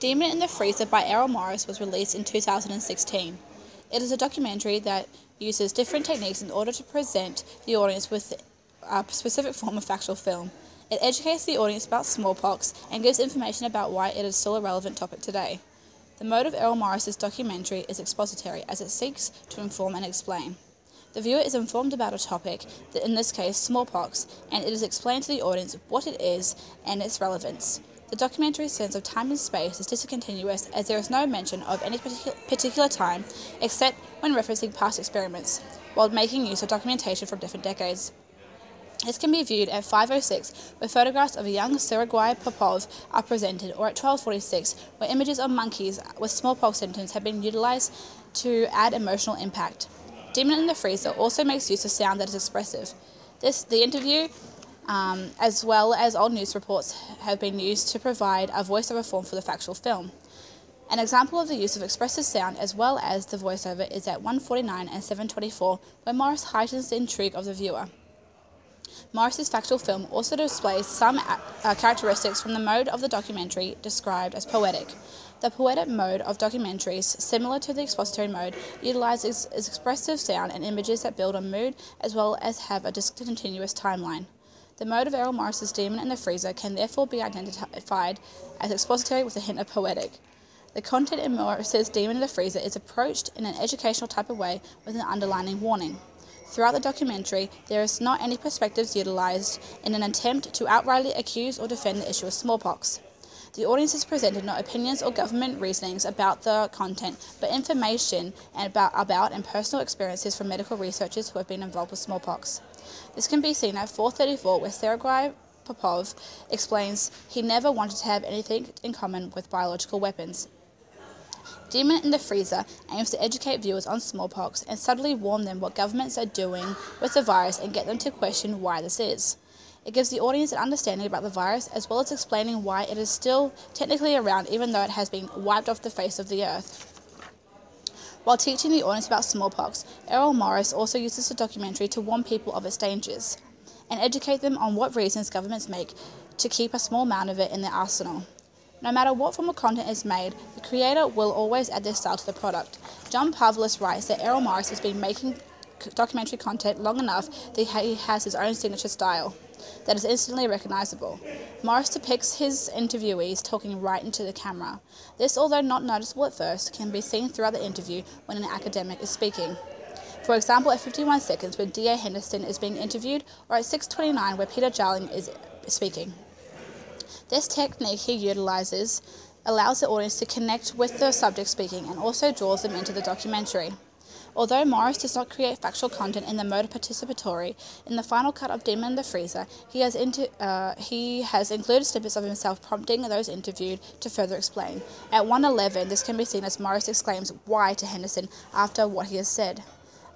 Demon in the Freezer by Errol Morris was released in 2016. It is a documentary that uses different techniques in order to present the audience with a specific form of factual film. It educates the audience about smallpox and gives information about why it is still a relevant topic today. The mode of Errol Morris's documentary is expository, as it seeks to inform and explain. The viewer is informed about a topic, in this case smallpox, and it is explained to the audience what it is and its relevance. The documentary's sense of time and space is discontinuous, as there is no mention of any particular time except when referencing past experiments, while making use of documentation from different decades. This can be viewed at 5:06, where photographs of a young Sergei Popov are presented, or at 12:46, where images of monkeys with smallpox symptoms have been utilized to add emotional impact. Demon in the Freezer also makes use of sound that is expressive. The interview, as well as old news reports, have been used to provide a voiceover form for the factual film. An example of the use of expressive sound as well as the voiceover is at 1:49 and 7:24, where Morris heightens the intrigue of the viewer. Morris's factual film also displays some characteristics from the mode of the documentary described as poetic. The poetic mode of documentaries, similar to the expository mode, utilizes expressive sound and images that build on mood as well as have a discontinuous timeline. The mode of Errol Morris's Demon in the Freezer can therefore be identified as expository with a hint of poetic. The content in Morris's Demon in the Freezer is approached in an educational type of way with an underlining warning. Throughout the documentary, there is not any perspectives utilized in an attempt to outrightly accuse or defend the issue of smallpox. The audience is presented not opinions or government reasonings about the content, but information about and personal experiences from medical researchers who have been involved with smallpox. This can be seen at 4:34, where Sergei Popov explains he never wanted to have anything in common with biological weapons. Demon in the Freezer aims to educate viewers on smallpox and subtly warn them what governments are doing with the virus and get them to question why this is. It gives the audience an understanding about the virus, as well as explaining why it is still technically around even though it has been wiped off the face of the earth. While teaching the audience about smallpox, Errol Morris also uses the documentary to warn people of its dangers and educate them on what reasons governments make to keep a small amount of it in their arsenal. No matter what form of content is made, the creator will always add their style to the product. John Pavlis writes that Errol Morris has been making documentary content long enough that he has his own signature style that is instantly recognizable. Morris depicts his interviewees talking right into the camera. This, although not noticeable at first, can be seen throughout the interview when an academic is speaking. For example, at 51 seconds when D.A. Henderson is being interviewed, or at 6:29 where Peter Jarling is speaking. This technique he utilizes allows the audience to connect with the subject speaking and also draws them into the documentary. Although Morris does not create factual content in the mode of participatory, in the final cut of Demon in the Freezer, he has included snippets of himself prompting those interviewed to further explain. At 1:11, this can be seen as Morris exclaims "why" to Henderson after what he has said.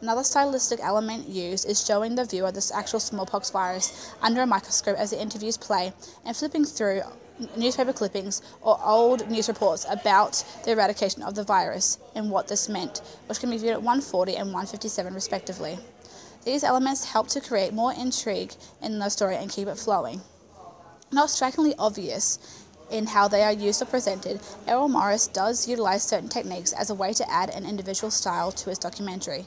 Another stylistic element used is showing the viewer this actual smallpox virus under a microscope as the interviews play, and flipping through newspaper clippings or old news reports about the eradication of the virus and what this meant, which can be viewed at 1:40 and 1:57 respectively. These elements help to create more intrigue in the story and keep it flowing. Not strikingly obvious in how they are used or presented, Errol Morris does utilize certain techniques as a way to add an individual style to his documentary.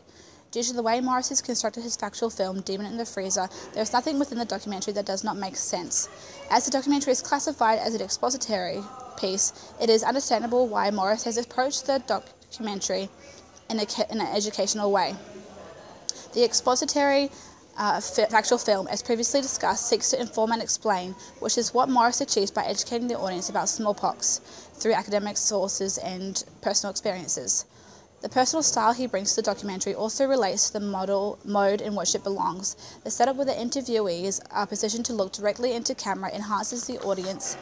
Due to the way Morris has constructed his factual film, Demon in the Freezer, there is nothing within the documentary that does not make sense. As the documentary is classified as an expository piece, it is understandable why Morris has approached the documentary in an educational way. The expository factual film, as previously discussed, seeks to inform and explain, which is what Morris achieves by educating the audience about smallpox through academic sources and personal experiences. The personal style he brings to the documentary also relates to the mode in which it belongs. The setup where the interviewees are positioned to look directly into camera enhances the audience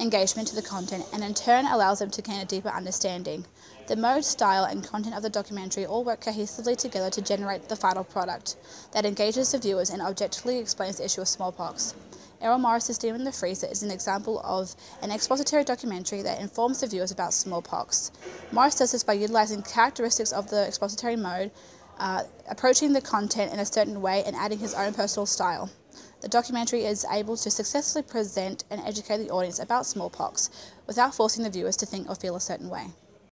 engagement to the content and in turn allows them to gain a deeper understanding. The mode, style and content of the documentary all work cohesively together to generate the final product that engages the viewers and objectively explains the issue of smallpox. Errol Morris's Demon in the Freezer is an example of an expository documentary that informs the viewers about smallpox. Morris does this by utilizing characteristics of the expository mode, approaching the content in a certain way and adding his own personal style. The documentary is able to successfully present and educate the audience about smallpox without forcing the viewers to think or feel a certain way.